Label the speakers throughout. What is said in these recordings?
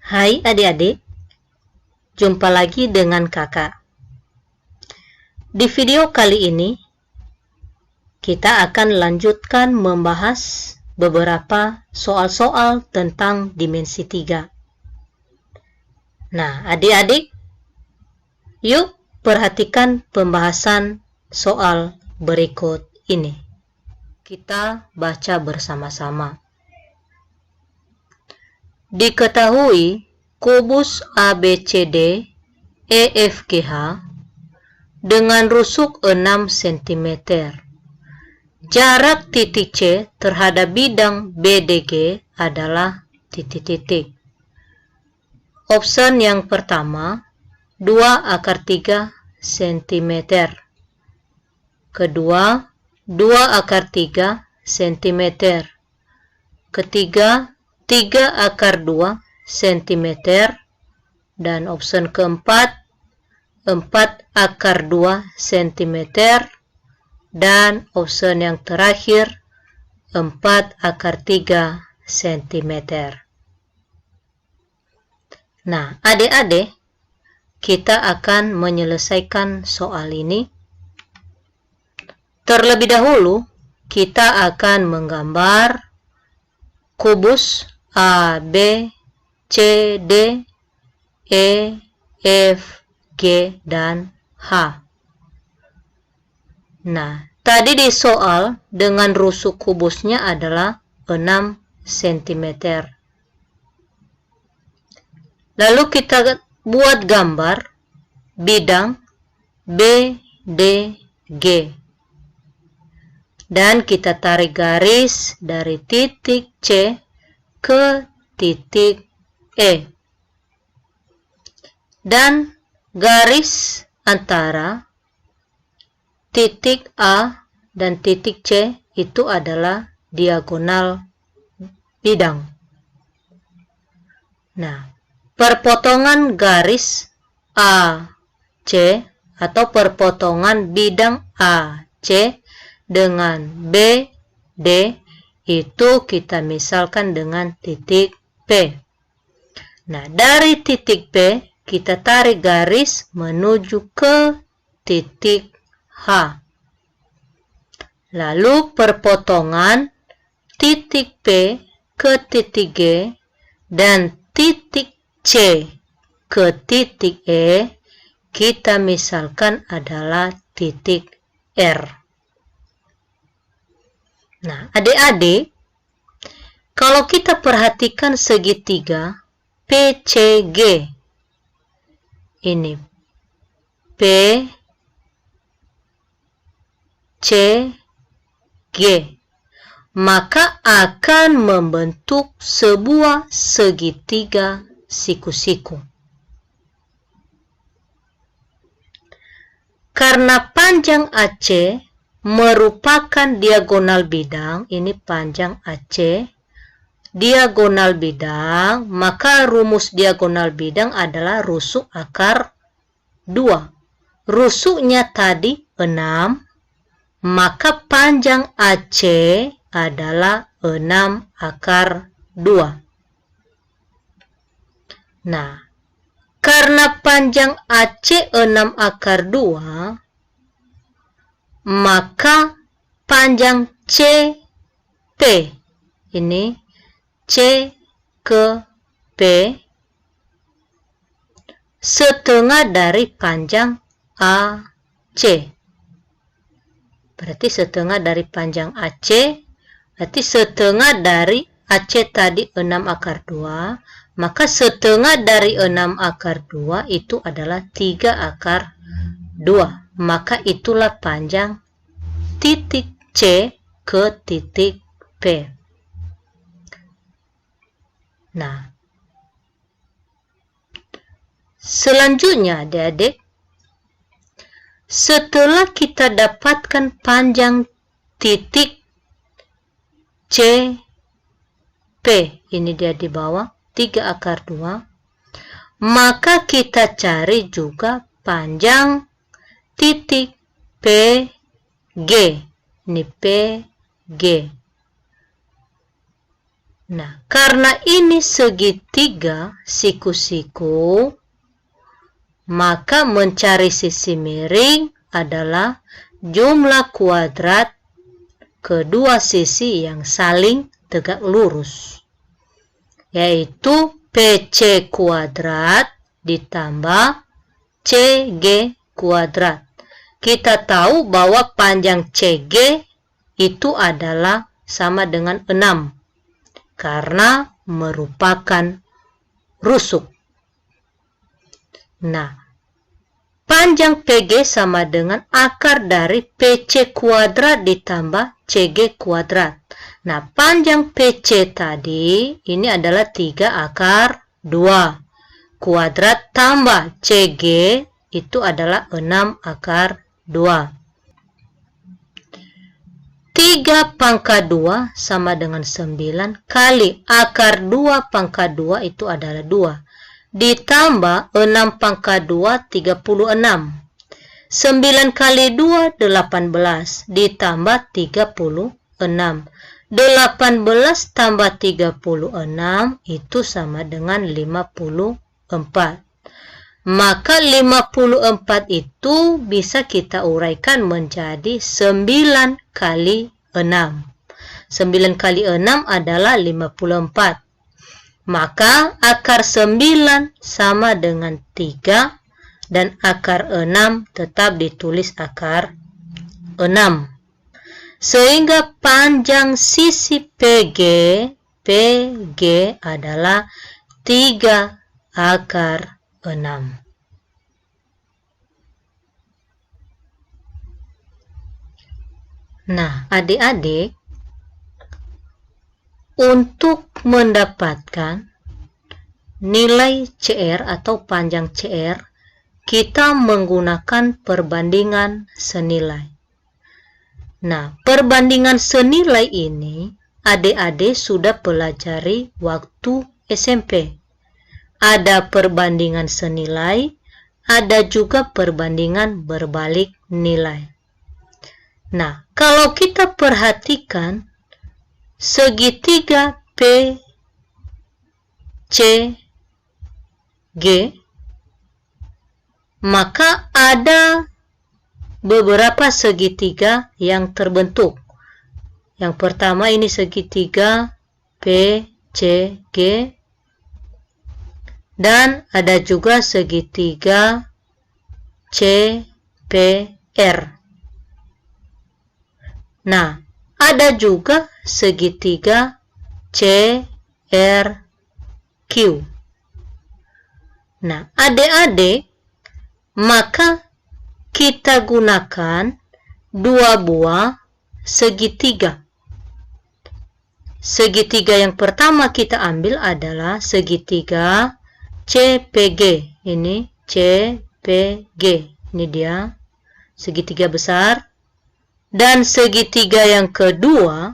Speaker 1: Hai adik-adik, jumpa lagi dengan kakak. Di video kali ini, kita akan lanjutkan membahas beberapa soal-soal tentang dimensi 3. Nah, adik-adik, yuk perhatikan pembahasan soal berikut ini. Kita baca bersama-sama. Diketahui kubus ABCD EFGH dengan rusuk 6 cm. Jarak titik C terhadap bidang BDG adalah titik-titik. Option yang pertama, 2/3 cm. Kedua, 2/3 cm. Ketiga, 3/2 cm. Dan option keempat, 4/2 cm. Dan option yang terakhir, 4/3 cm. Nah, adik-adik, kita akan menyelesaikan soal ini. Terlebih dahulu, kita akan menggambar kubus A, B, C, D, E, F, G, dan H. Nah, tadi di soal dengan rusuk kubusnya adalah 6 cm. Lalu kita buat gambar bidang BDG. Dan kita tarik garis dari titik C ke titik E. Dan garis antara titik A dan titik C itu adalah diagonal bidang. Nah, perpotongan garis AC atau perpotongan bidang AC dengan BD itu kita misalkan dengan titik P. Nah, dari titik P kita tarik garis menuju ke titik H. Lalu perpotongan titik P ke titik G dan titik C ke titik E kita misalkan adalah titik R. Nah, adik-adik, kalau kita perhatikan segitiga PCG, ini P, C, G, maka akan membentuk sebuah segitiga siku-siku. Karena panjang AC merupakan diagonal bidang, ini panjang AC, diagonal bidang, maka rumus diagonal bidang adalah rusuk akar 2. Rusuknya tadi 6, maka panjang AC adalah 6/2. Nah, karena panjang AC 6/2, maka panjang CP, ini C ke P, setengah dari panjang AC. Berarti setengah dari panjang AC, berarti setengah dari AC tadi 6/2, maka setengah dari 6/2 itu adalah 3/2. Maka itulah panjang titik C ke titik P. Nah, selanjutnya adik-adik, setelah kita dapatkan panjang titik CP, ini dia di bawah 3/2, maka kita cari juga panjang titik PG, ini PG. Nah, karena ini segitiga siku-siku, maka mencari sisi miring adalah jumlah kuadrat kedua sisi yang saling tegak lurus, yaitu PC kuadrat ditambah CG kuadrat. Kita tahu bahwa panjang CG itu adalah sama dengan 6 karena merupakan rusuk. Nah, panjang PG sama dengan akar dari PC kuadrat ditambah CG kuadrat. Nah, panjang PC tadi ini adalah 3 akar 2. Kuadrat tambah CG itu adalah 6 akar 2. 3 pangkat 2 sama dengan 9 kali akar 2 pangkat 2 itu adalah 2. Ditambah 6 pangkat 2, 36. 9 kali 2, 18. Ditambah 36. 18 tambah 36 itu sama dengan 54. Maka 54 itu bisa kita uraikan menjadi 9 kali 6. 9 kali 6 adalah 54. Maka akar 9 sama dengan 3 dan akar 6 tetap ditulis akar 6. Sehingga panjang sisi PG adalah 3 akar 6. Nah, adik-adik, untuk mendapatkan nilai CR atau panjang CR, kita menggunakan perbandingan senilai. Nah, perbandingan senilai ini adik-adik sudah pelajari waktu SMP. Ada perbandingan senilai, ada juga perbandingan berbalik nilai. Nah, kalau kita perhatikan segitiga PCG, maka ada beberapa segitiga yang terbentuk. Yang pertama ini segitiga PCG, dan ada juga segitiga CPR. Nah, ada juga segitiga CRQ. Nah, adik-adik, maka kita gunakan 2 buah segitiga. Segitiga yang pertama kita ambil adalah segitiga CPG. Ini CPG. Ini dia segitiga besar. Dan segitiga yang kedua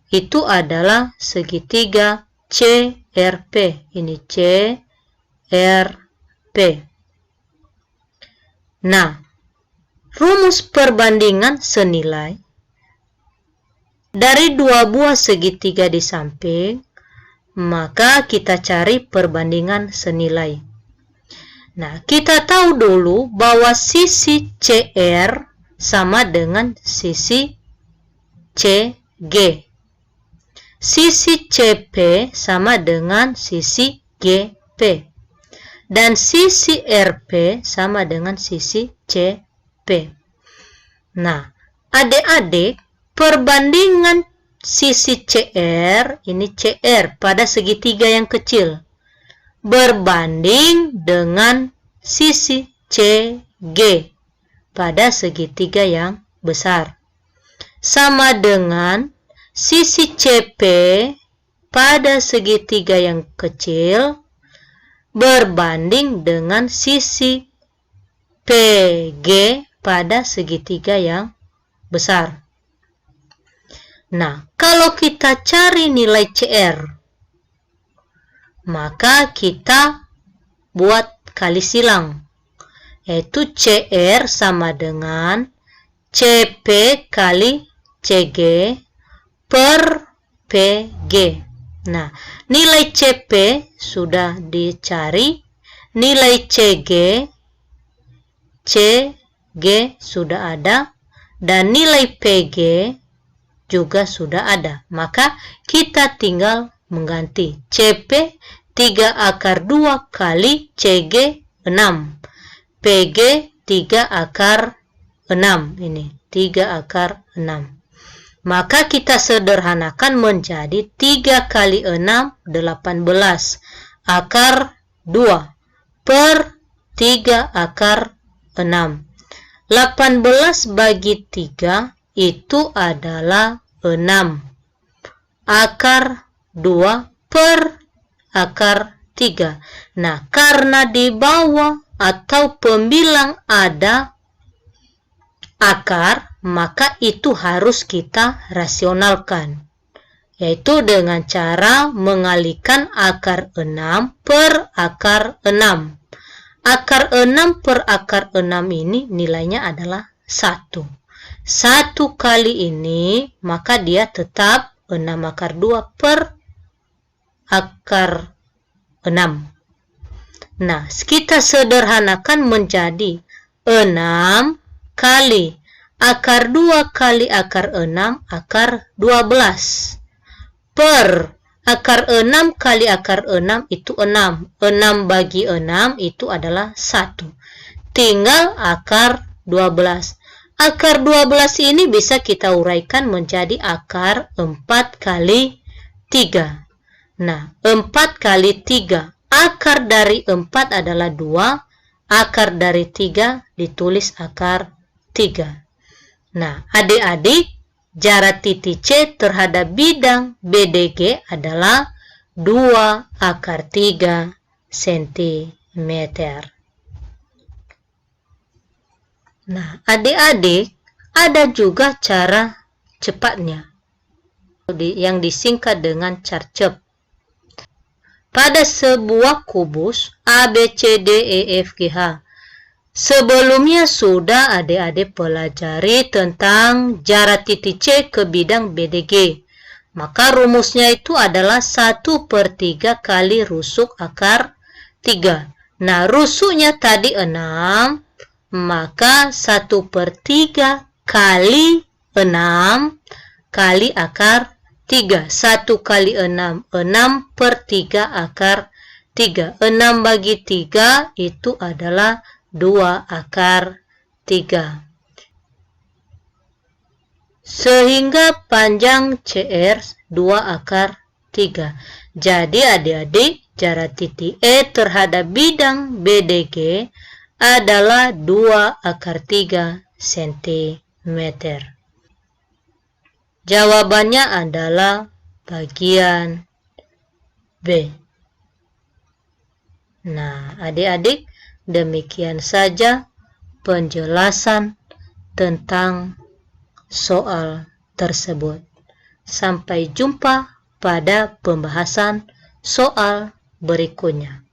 Speaker 1: itu adalah segitiga CRP. Ini CRP. Nah, rumus perbandingan senilai dari 2 buah segitiga di samping, maka kita cari perbandingan senilai. Nah, kita tahu dulu bahwa sisi CR sama dengan sisi CG. Sisi CP sama dengan sisi GP. Dan sisi RP sama dengan sisi CP. Nah, adik-adik, perbandingan sisi CR, ini CR pada segitiga yang kecil, berbanding dengan sisi CG pada segitiga yang besar, sama dengan sisi CP pada segitiga yang kecil berbanding dengan sisi PG pada segitiga yang besar. Nah, kalau kita cari nilai CR, maka kita buat kali silang, yaitu CR sama dengan CP kali CG per PG. Nah, nilai CP sudah dicari, nilai CG sudah ada, dan nilai PG juga sudah ada. Maka kita tinggal mengganti CP 3 akar 2 kali CG 6. PG 3 akar 6. Ini 3 akar 6. Maka kita sederhanakan menjadi 3 kali 6, 18 akar 2 per 3 akar 6. 18 bagi 3 itu adalah 6 akar 2 per akar 3. Nah, karena di bawah atau pembilang ada akar, maka itu harus kita rasionalkan, yaitu dengan cara mengalihkan akar 6 per akar 6. Akar 6 per akar 6 ini nilainya adalah 1. 1 kali ini, maka dia tetap 6 akar 2 per akar 6. Nah, kita sederhanakan menjadi 6 kali akar 2 kali akar 6 akar 12 per akar 6 kali akar 6 itu 6. 6 bagi 6 itu adalah 1. Tinggal akar 12. Akar 12 ini bisa kita uraikan menjadi akar 4 kali 3. Nah, 4 kali 3. Akar dari 4 adalah 2. Akar dari 3 ditulis akar 3. Nah, adik-adik, jarak titik C terhadap bidang BDG adalah 2 akar 3 cm. Nah, adik-adik, ada juga cara cepatnya yang disingkat dengan carcep. Pada sebuah kubus ABCDEFGH, sebelumnya sudah adik-adik pelajari tentang jarak titik C ke bidang BDG. Maka rumusnya itu adalah 1/3 kali rusuk akar 3. Nah, rusuknya tadi 6, maka 1/3 kali 6 kali akar 3. 1 kali 6, 6/3 akar 3. 6 bagi 3 itu adalah 2 akar 3. Sehingga panjang CR 2 akar 3. Jadi adik-adik, jarak titik E terhadap bidang BDG adalah 2 akar 3 cm. Jawabannya adalah bagian B. Nah, adik-adik, demikian saja penjelasan tentang soal tersebut. Sampai jumpa pada pembahasan soal berikutnya.